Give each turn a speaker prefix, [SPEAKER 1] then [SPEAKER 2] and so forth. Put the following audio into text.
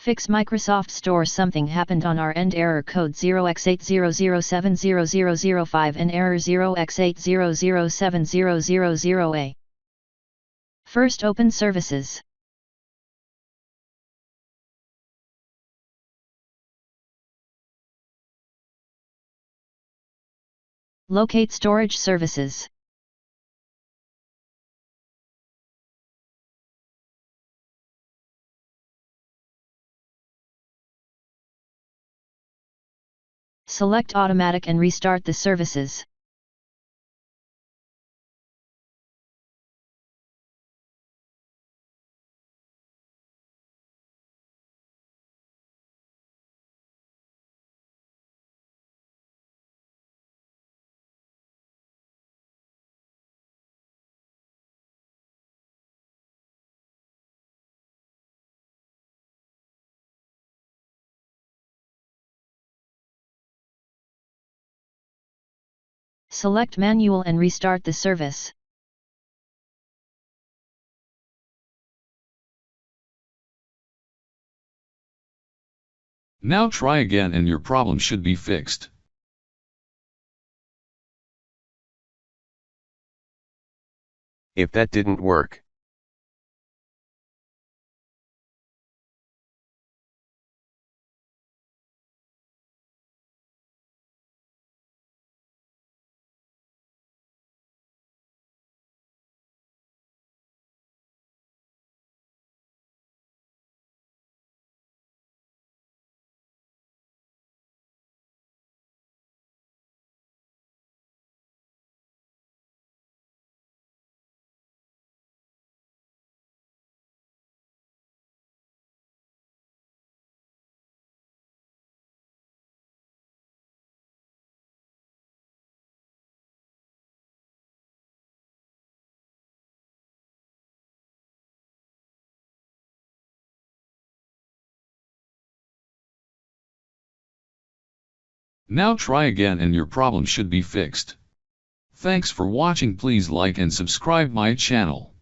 [SPEAKER 1] Fix Microsoft Store. Something happened on our end. Error code 0x80070005 and error 0x80070000A. First, open Services. Locate Storage Services. Select Automatic and restart the services. Select Manual and restart the service.
[SPEAKER 2] Now try again and your problem should be fixed.
[SPEAKER 3] If that didn't work,
[SPEAKER 2] Now try again and your problem should be fixed. Thanks for watching. Please like and subscribe my channel.